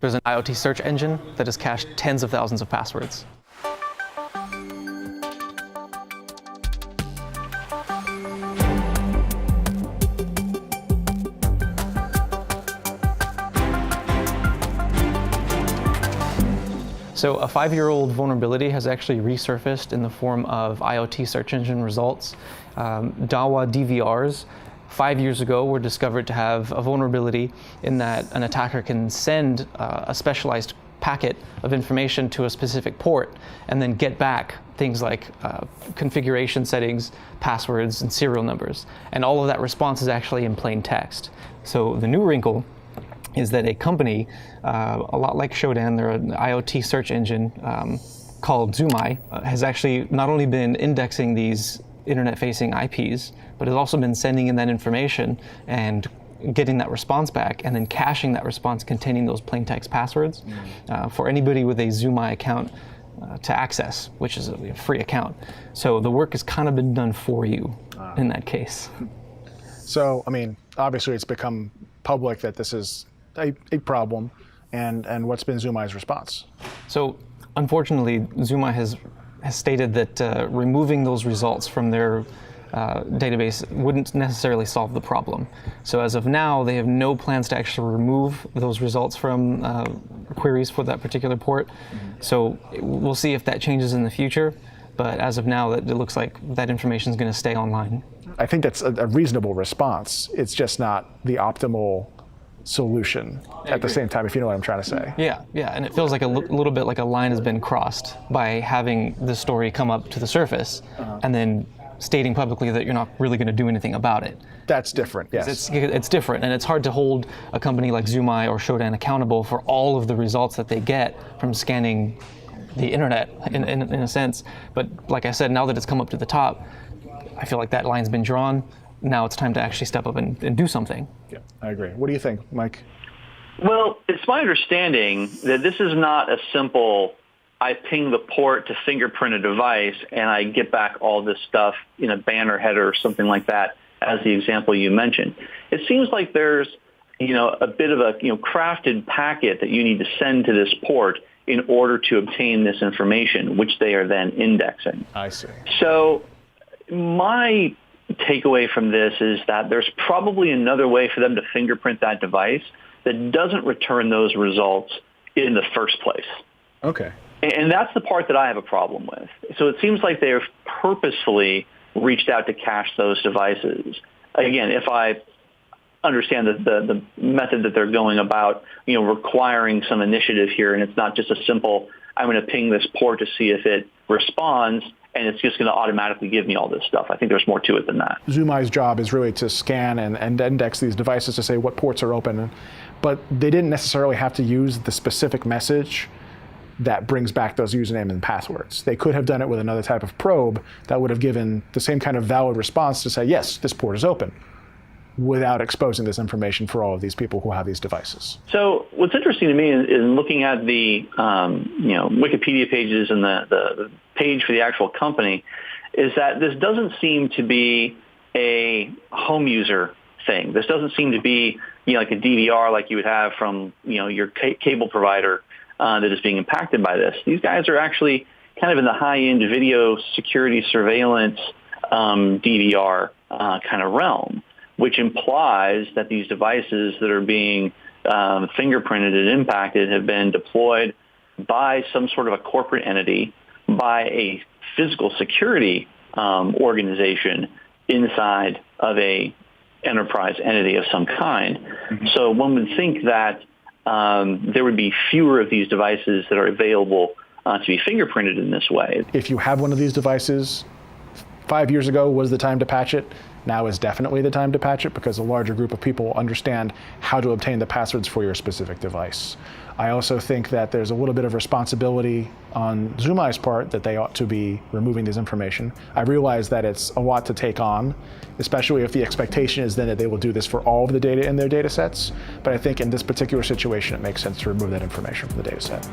There's an IoT search engine that has cached tens of thousands of passwords. So a 5-year-old vulnerability has actually resurfaced in the form of IoT search engine results. DAWA DVRs 5 years ago were discovered to have a vulnerability in that an attacker can send a specialized packet of information to a specific port and then get back things like configuration settings, passwords, and serial numbers. And all of that response is actually in plain text. So the new wrinkle is that a company, a lot like Shodan, they're an IoT search engine called Zumai, has actually not only been indexing these internet-facing IPs, but has also been sending in that information and getting that response back, and then caching that response containing those plain text passwords for anybody with a Zumai account to access, which is a free account. So the work has kind of been done for you in that case. So, I mean, obviously it's become public that this is a problem, and what's been Zumai's response? So, unfortunately, Zumai has stated that removing those results from their database wouldn't necessarily solve the problem. So as of now, they have no plans to actually remove those results from queries for that particular port. So we'll see if that changes in the future, but as of now, it looks like that information is going to stay online. I think that's a reasonable response. It's just not the optimal solution at the same time, if you know what I'm trying to say. Yeah, and it feels like a little bit like a line has been crossed by having the story come up to the surface and then stating publicly that you're not really going to do anything about it. That's different, yes. It's different, and it's hard to hold a company like Zumai or Shodan accountable for all of the results that they get from scanning the internet, in a sense. But like I said, now that it's come up to the top, I feel like that line's been drawn. Now it's time to actually step up and do something. Yeah, I agree. What do you think, Mike? Well, it's my understanding that this is not a simple, I ping the port to fingerprint a device and I get back all this stuff in a banner header or something like that, as the example you mentioned. It seems like there's, a bit of a, crafted packet that you need to send to this port in order to obtain this information, which they are then indexing. I see. So my takeaway from this is that there's probably another way for them to fingerprint that device that doesn't return those results in the first place. Okay. And that's the part that I have a problem with. So it seems like they've purposefully reached out to cache those devices. Again, if I understand the method that they're going about, requiring some initiative here, and it's not just a simple, I'm going to ping this port to see if it responds, and it's just going to automatically give me all this stuff. I think there's more to it than that. Zumai's job is really to scan and index these devices to say what ports are open, but they didn't necessarily have to use the specific message that brings back those usernames and passwords. They could have done it with another type of probe that would have given the same kind of valid response to say, yes, this port is open, without exposing this information for all of these people who have these devices. So what's interesting to me in looking at the Wikipedia pages and the page for the actual company is that this doesn't seem to be a home user thing. This doesn't seem to be like a DVR like you would have from your cable provider that is being impacted by this. These guys are actually kind of in the high-end video security surveillance DVR kind of realm, which implies that these devices that are being fingerprinted and impacted have been deployed by some sort of a corporate entity, by a physical security organization inside of a enterprise entity of some kind. Mm-hmm. So one would think that there would be fewer of these devices that are available to be fingerprinted in this way. If you have one of these devices, 5 years ago was the time to patch it. Now is definitely the time to patch it because a larger group of people understand how to obtain the passwords for your specific device. I also think that there's a little bit of responsibility on Zumai's part that they ought to be removing this information. I realize that it's a lot to take on, especially if the expectation is then that they will do this for all of the data in their data sets. But I think in this particular situation, it makes sense to remove that information from the data set.